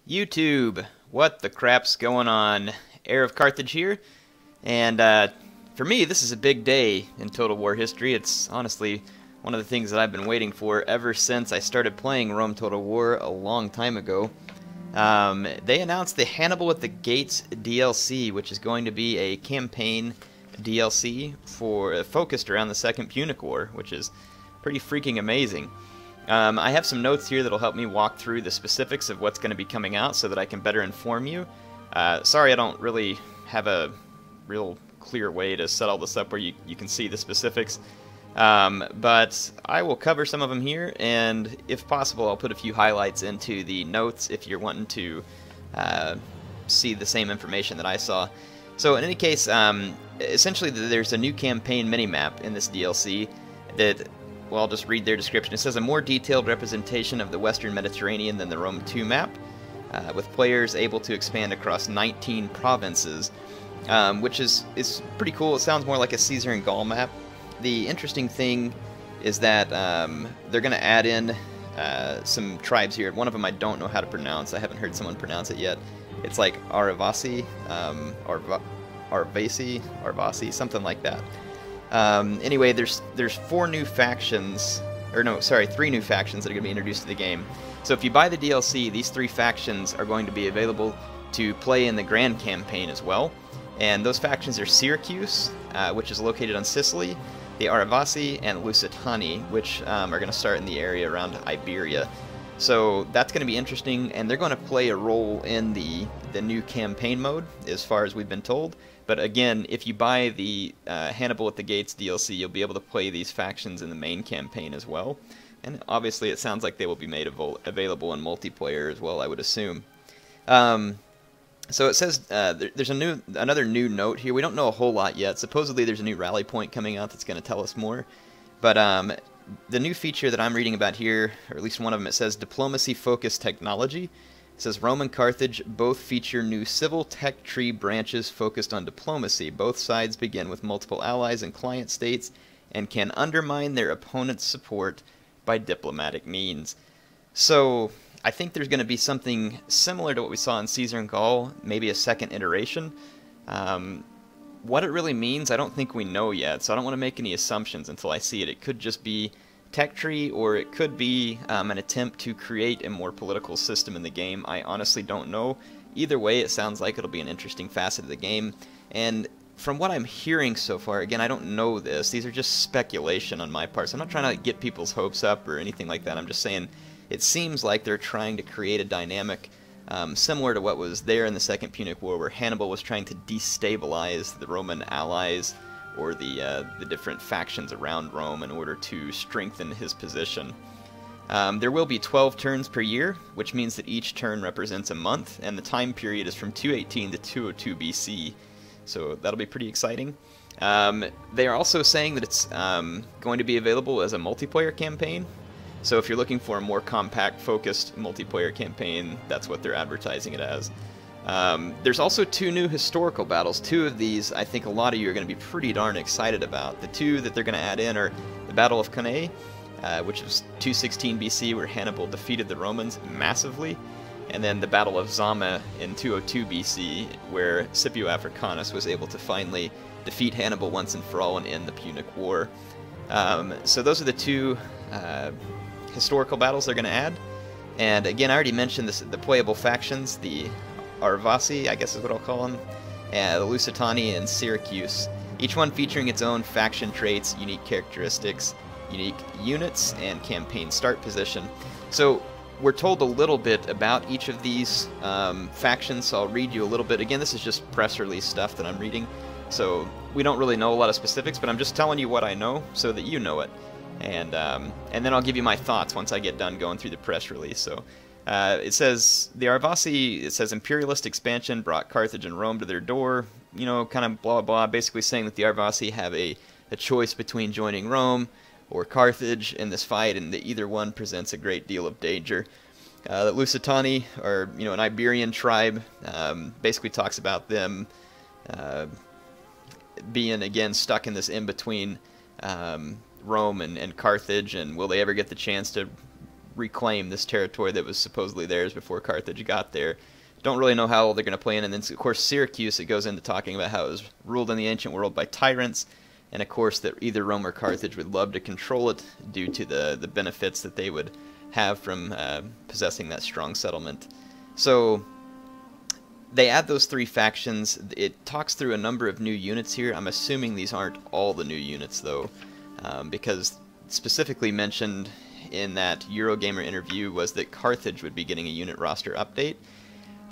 YouTube, what the crap's going on? HeirofCarthage here, and for me, this is a big day in Total War history. It's honestly one of the things that I've been waiting for ever since I started playing Rome Total War a long time ago. They announced the Hannibal at the Gates DLC, which is going to be a campaign DLC focused around the Second Punic War, which is pretty freaking amazing. I have some notes here that'll help me walk through the specifics of what's going to be coming out so that I can better inform you. Sorry I don't really have a real clear way to set all this up where you can see the specifics. But I will cover some of them here, and if possible I'll put a few highlights into the notes if you're wanting to see the same information that I saw. So in any case, essentially there's a new campaign minimap in this DLC that, well, I'll just read their description. It says a more detailed representation of the Western Mediterranean than the Rome 2 map, with players able to expand across 19 provinces, which is pretty cool. It sounds more like a Caesar and Gaul map. The interesting thing is that they're going to add in some tribes here. One of them I don't know how to pronounce. I haven't heard someone pronounce it yet. It's like Arvasi, Arvasi, something like that. Anyway, there's three new factions that are going to be introduced to the game. So if you buy the DLC, these three factions are going to be available to play in the Grand Campaign as well. And those factions are Syracuse, which is located on Sicily, the Arvasi, and Lusitani, which are going to start in the area around Iberia. So that's going to be interesting, and they're going to play a role in the new campaign mode, as far as we've been told. But again, if you buy the Hannibal at the Gates DLC, you'll be able to play these factions in the main campaign as well. And obviously it sounds like they will be made available in multiplayer as well, I would assume. So it says there's another new note here. We don't know a whole lot yet. Supposedly there's a new rally point coming out that's going to tell us more. But the new feature that I'm reading about here, or at least one of them, it says diplomacy-focused technology. It says Rome and Carthage both feature new civil tech tree branches focused on diplomacy. Both sides begin with multiple allies and client states and can undermine their opponent's support by diplomatic means. So I think there's going to be something similar to what we saw in Caesar and Gaul, maybe a second iteration. What it really means, I don't think we know yet, so I don't want to make any assumptions until I see it. It could just be tech tree, or it could be an attempt to create a more political system in the game. I honestly don't know. Either way, it sounds like it'll be an interesting facet of the game. And from what I'm hearing so far, again, I don't know this. These are just speculation on my part, so I'm not trying to get people's hopes up or anything like that. I'm just saying it seems like they're trying to create a dynamic similar to what was there in the Second Punic War, where Hannibal was trying to destabilize the Roman allies or the different factions around Rome in order to strengthen his position. There will be 12 turns per year, which means that each turn represents a month, and the time period is from 218 to 202 BC, so that'll be pretty exciting. They are also saying that it's going to be available as a multiplayer campaign, so if you're looking for a more compact, focused multiplayer campaign, that's what they're advertising it as. There's also two new historical battles. Two of these I think a lot of you are going to be pretty darn excited about. The two that they're going to add in are the Battle of Cannae, which was 216 BC, where Hannibal defeated the Romans massively, and then the Battle of Zama in 202 BC, where Scipio Africanus was able to finally defeat Hannibal once and for all and end the Punic War. So those are the two historical battles they're going to add. And again, I already mentioned this, the playable factions, the Arvasi, I guess is what I'll call them, and the Lusitani and Syracuse, each one featuring its own faction traits, unique characteristics, unique units, and campaign start position. So we're told a little bit about each of these factions, so I'll read you a little bit. Again, this is just press release stuff that I'm reading, so we don't really know a lot of specifics, but I'm just telling you what I know so that you know it. And then I'll give you my thoughts once I get done going through the press release. So it says, the Arvasi, it says, imperialist expansion brought Carthage and Rome to their door, you know, kind of blah, blah, basically saying that the Arvasi have a choice between joining Rome or Carthage in this fight, and that either one presents a great deal of danger. The Lusitani, or, you know, an Iberian tribe, basically talks about them being, again, stuck in this in-between Rome and Carthage, and will they ever get the chance to reclaim this territory that was supposedly theirs before Carthage got there. Don't really know how they're going to play in. And then, of course, Syracuse, it goes into talking about how it was ruled in the ancient world by tyrants. And, of course, that either Rome or Carthage would love to control it due to the benefits that they would have from possessing that strong settlement. So they add those 3 factions. It talks through a number of new units here. I'm assuming these aren't all the new units, though, because specifically mentioned in that Eurogamer interview was that Carthage would be getting a unit roster update.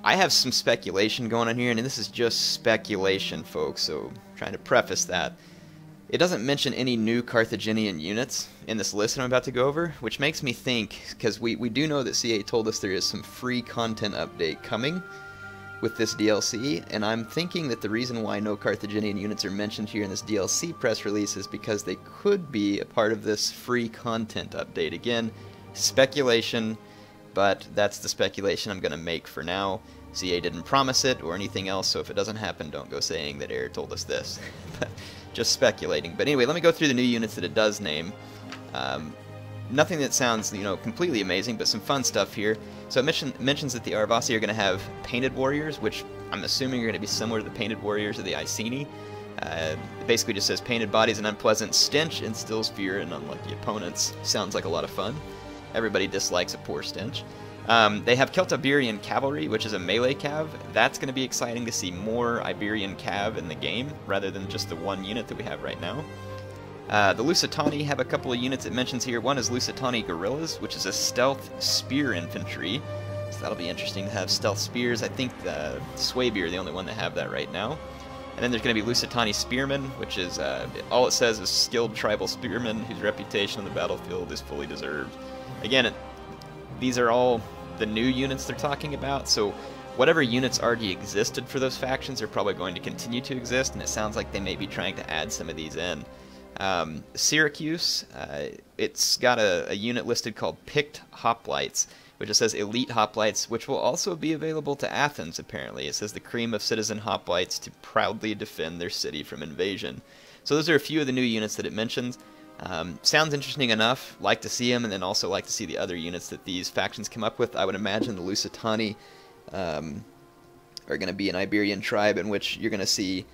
I have some speculation going on here, and this is just speculation, folks, so I'm trying to preface that. It doesn't mention any new Carthaginian units in this list that I'm about to go over, which makes me think, because we do know that CA told us there is some free content update coming with this DLC, and I'm thinking that the reason why no Carthaginian units are mentioned here in this DLC press release is because they could be a part of this free content update. Again, speculation, but that's the speculation I'm going to make for now. CA didn't promise it or anything else, so if it doesn't happen, don't go saying that Air told us this. Just speculating. But anyway, let me go through the new units that it does name. Nothing that sounds, completely amazing, but some fun stuff here. So it mentions that the Arvasi are going to have painted warriors, which I'm assuming are going to be similar to the painted warriors of the Iceni. It basically just says painted bodies, an unpleasant stench instills fear in unlucky opponents. Sounds like a lot of fun. Everybody dislikes a poor stench. They have Celtiberian cavalry, which is a melee cav. That's going to be exciting to see more Iberian cav in the game, rather than just the one unit that we have right now. The Lusitani have a couple of units it mentions here. One is Lusitani Guerrillas, which is a stealth spear infantry. So that'll be interesting to have stealth spears. I think the Swabi are the only one that have that right now. And then there's going to be Lusitani Spearmen, which is, all it says is skilled tribal spearmen whose reputation on the battlefield is fully deserved. Again, these are all the new units they're talking about, so whatever units already existed for those factions are probably going to continue to exist, and it sounds like they may be trying to add some of these in. Syracuse, it's got a unit listed called Picked Hoplites, which it says Elite Hoplites, which will also be available to Athens, apparently. It says the cream of citizen hoplites to proudly defend their city from invasion. So those are a few of the new units that it mentions. Sounds interesting enough, like to see them, and then also like to see the other units that these factions come up with. I would imagine the Lusitani are going to be an Iberian tribe in which you're going to see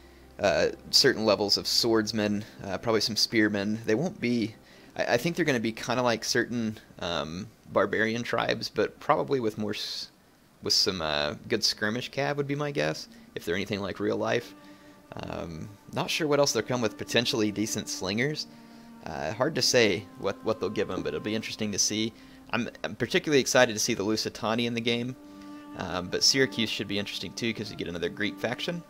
certain levels of swordsmen, probably some spearmen. They won't be, I think they're going to be kind of like certain barbarian tribes, but probably with more, with some good skirmish cav would be my guess, if they're anything like real life. Not sure what else they'll come with, potentially decent slingers. Hard to say what they'll give them, but it'll be interesting to see. I'm particularly excited to see the Lusitani in the game, but Syracuse should be interesting too because you get another Greek faction.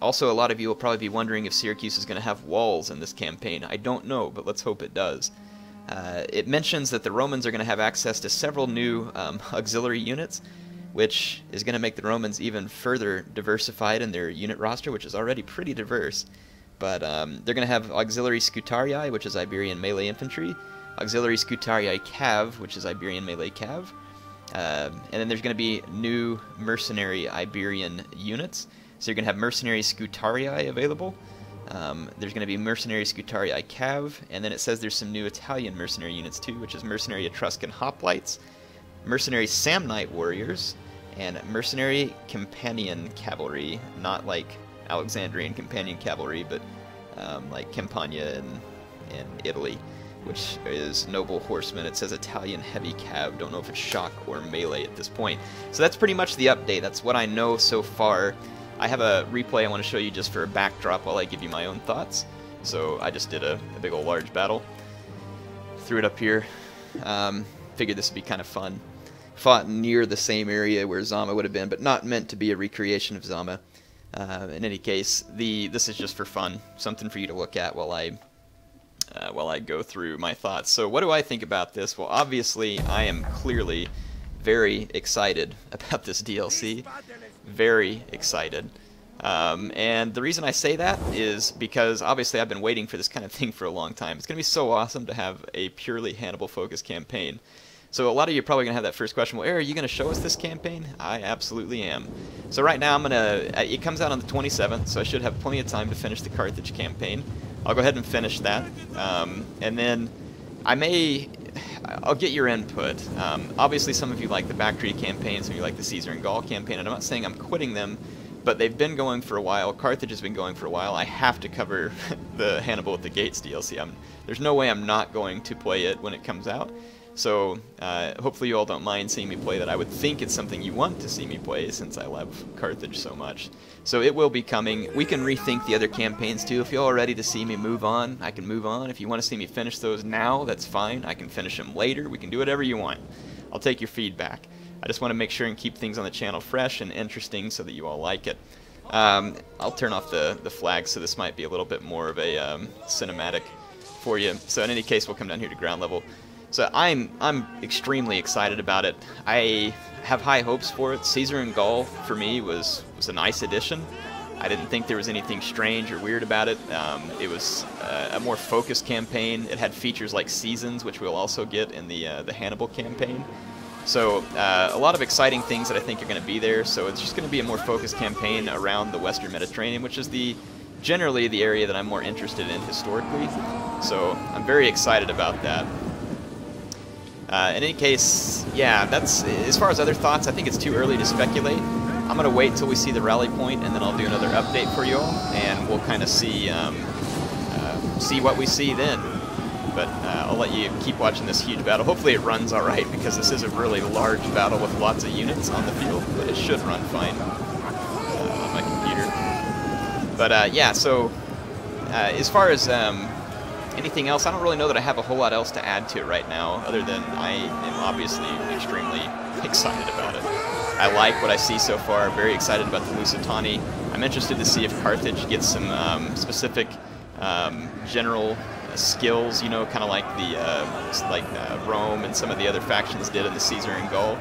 Also, a lot of you will probably be wondering if Syracuse is going to have walls in this campaign. I don't know, but let's hope it does. It mentions that the Romans are going to have access to several new auxiliary units, which is going to make the Romans even further diversified in their unit roster, which is already pretty diverse. But they're going to have Auxiliary Scutarii, which is Iberian melee infantry, Auxiliary Scutarii Cav, which is Iberian melee cav, and then there's going to be new mercenary Iberian units. So you're going to have Mercenary Scutarii available. There's going to be Mercenary Scutarii Cav, and then it says there's some new Italian mercenary units too, which is Mercenary Etruscan Hoplites, Mercenary Samnite Warriors, and Mercenary Campanian Cavalry, not like Alexandrian Companion Cavalry, but like Campania in Italy, which is Noble Horsemen. It says Italian Heavy Cav. Don't know if it's shock or melee at this point. So that's pretty much the update. That's what I know so far. I have a replay I want to show you just for a backdrop while I give you my own thoughts. So I just did a big old large battle. Threw it up here. Figured this would be kind of fun. Fought near the same area where Zama would have been, but not meant to be a recreation of Zama. In any case, this is just for fun, something for you to look at while I go through my thoughts. So what do I think about this? Well, obviously, I am clearly very excited about this DLC. Very excited. And the reason I say that is because, obviously, I've been waiting for this kind of thing for a long time. It's going to be so awesome to have a purely Hannibal-focused campaign. So a lot of you are probably going to have that first question, well, Aaron, are you going to show us this campaign? I absolutely am. So right now, it comes out on the 27th, so I should have plenty of time to finish the Carthage campaign. I'll go ahead and finish that. And then I I'll get your input. Obviously, some of you like the Bactria campaign, some of you like the Caesar and Gaul campaign, and I'm not saying I'm quitting them, but they've been going for a while. Carthage has been going for a while. I have to cover the Hannibal at the Gates DLC. There's no way I'm not going to play it when it comes out. So hopefully you all don't mind seeing me play that. I would think it's something you want to see me play since I love Carthage so much. So it will be coming. We can rethink the other campaigns too. If you're all ready to see me move on, I can move on. If you want to see me finish those now, that's fine. I can finish them later. We can do whatever you want. I'll take your feedback. I just want to make sure and keep things on the channel fresh and interesting so that you all like it. I'll turn off the flag, so this might be a little bit more of a cinematic for you. So in any case, we'll come down here to ground level. So I'm extremely excited about it. I have high hopes for it. Caesar and Gaul, for me, was a nice addition. I didn't think there was anything strange or weird about it. It was a more focused campaign. It had features like seasons, which we'll also get in the Hannibal campaign. So a lot of exciting things that I think are going to be there. So it's just going to be a more focused campaign around the Western Mediterranean, which is generally the area that I'm more interested in historically. So I'm very excited about that. In any case, yeah, that's as far as other thoughts. I think it's too early to speculate. I'm going to wait till we see the rally point, and then I'll do another update for you all, and we'll kind of see what we see then. But I'll let you keep watching this huge battle. Hopefully it runs all right, because this is a really large battle with lots of units on the field, but it should run fine on my computer. But yeah, so as far as anything else, I don't really know that I have a whole lot else to add to it right now, other than I am obviously extremely excited about it. I like what I see so far. Very excited about the Lusitani. I'm interested to see if Carthage gets some specific general skills, you know, kind of like Rome and some of the other factions did in the Caesar and Gaul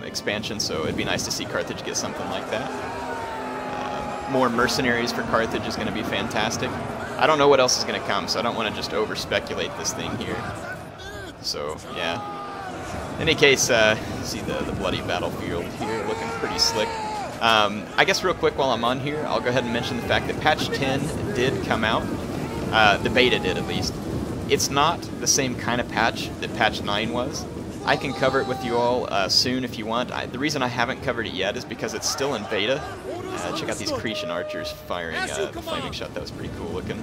expansion. So it'd be nice to see Carthage get something like that. More mercenaries for Carthage is going to be fantastic. I don't know what else is going to come, so I don't want to just over-speculate this thing here. So, yeah. In any case, see the bloody battlefield here, looking pretty slick. I guess real quick while I'm on here, I'll go ahead and mention the fact that patch 10 did come out. The beta did, at least. It's not the same kind of patch that patch 9 was. I can cover it with you all soon if you want. The reason I haven't covered it yet is because it's still in beta. Check out these Cretan archers firing the flaming shot. That was pretty cool looking.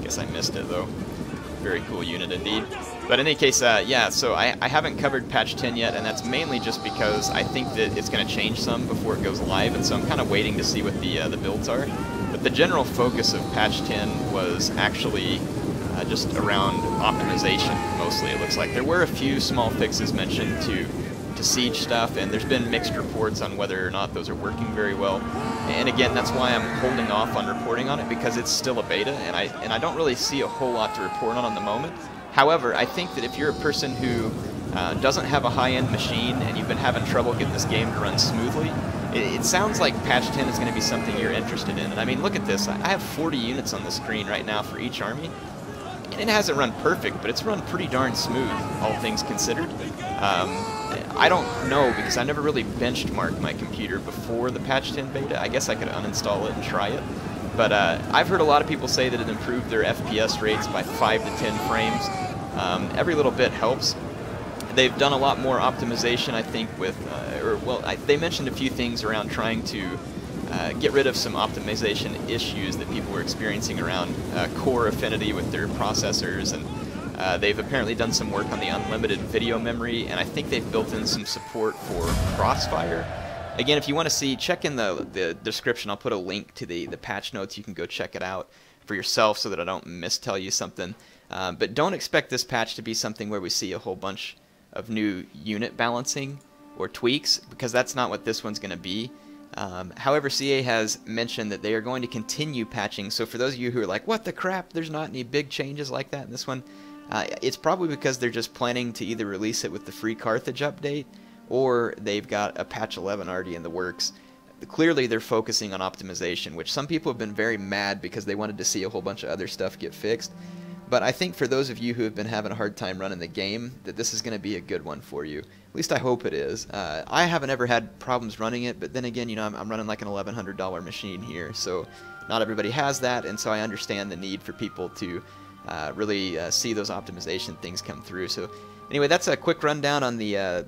Guess I missed it though. Very cool unit indeed. But in any case, yeah, so I haven't covered patch 10 yet, and that's mainly just because I think that it's going to change some before it goes live, and so I'm kind of waiting to see what the builds are. But the general focus of patch 10 was actually just around optimization, mostly, it looks like. There were a few small fixes mentioned to siege stuff, and there's been mixed reports on whether or not those are working very well. And again, that's why I'm holding off on reporting on it, because it's still a beta, and I don't really see a whole lot to report on the moment. However, I think that if you're a person who doesn't have a high-end machine and you've been having trouble getting this game to run smoothly, it sounds like patch 10 is going to be something you're interested in. And I mean, look at this. I have 40 units on the screen right now for each army. And it hasn't run perfect, but it's run pretty darn smooth, all things considered. I don't know, because I never really benchmarked my computer before the patch 10 beta. I guess I could uninstall it and try it. But I've heard a lot of people say that it improved their FPS rates by 5 to 10 frames. Every little bit helps. They've done a lot more optimization, I think, with, they mentioned a few things around trying to get rid of some optimization issues that people were experiencing around core affinity with their processors, and they've apparently done some work on the unlimited video memory, and I think they've built in some support for crossfire. Again, if you want to see, check in the description. I'll put a link to the patch notes. You can go check it out for yourself so that I don't mistell you something. But don't expect this patch to be something where we see a whole bunch of new unit balancing or tweaks, because that's not what this one's going to be. However, CA has mentioned that they are going to continue patching, so for those of you who are like, what the crap, there's not any big changes like that in this one, it's probably because they're just planning to either release it with the free Carthage update, or they've got a patch 11 already in the works. Clearly they're focusing on optimization, which some people have been very mad because they wanted to see a whole bunch of other stuff get fixed. But I think for those of you who have been having a hard time running the game, that this is going to be a good one for you. At least I hope it is. I haven't ever had problems running it, but then again, you know, I'm running like an $1,100 machine here, so not everybody has that, and so I understand the need for people to really see those optimization things come through. So anyway, that's a quick rundown on the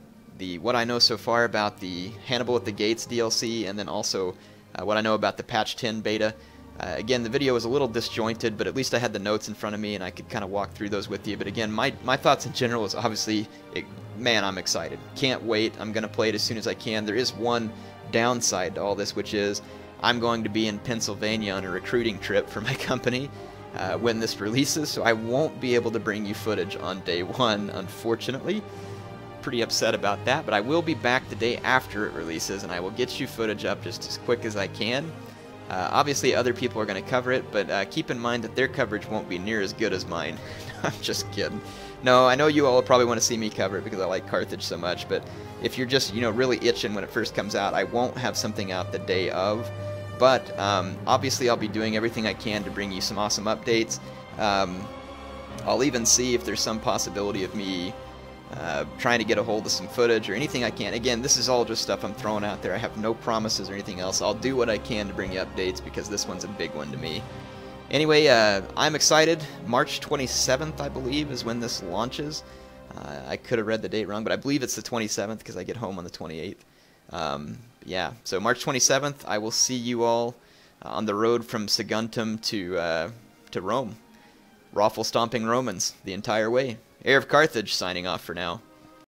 what I know so far about the Hannibal at the Gates DLC, and then also what I know about the patch 10 beta. Again, the video was a little disjointed, but at least I had the notes in front of me and I could kind of walk through those with you. But again, my thoughts in general is obviously, man, I'm excited. Can't wait. I'm going to play it as soon as I can. There is one downside to all this, which is I'm going to be in Pennsylvania on a recruiting trip for my company when this releases, so I won't be able to bring you footage on day one, unfortunately. Pretty upset about that, but I will be back the day after it releases, and I will get you footage up just as quick as I can. Obviously, other people are going to cover it, but keep in mind that their coverage won't be near as good as mine. I'm just kidding. No, I know you all probably want to see me cover it because I like Carthage so much, but if you're just, really itching when it first comes out, I won't have something out the day of. But obviously, I'll be doing everything I can to bring you some awesome updates. I'll even see if there's some possibility of me trying to get a hold of some footage or anything I can. Again, this is all just stuff I'm throwing out there. I have no promises or anything else. I'll do what I can to bring you updates because this one's a big one to me. Anyway, I'm excited. March 27th, I believe, is when this launches. I could have read the date wrong, but I believe it's the 27th because I get home on the 28th. Yeah, so March 27th, I will see you all on the road from Saguntum to Rome. Raffle stomping Romans the entire way. HeirofCarthage signing off for now.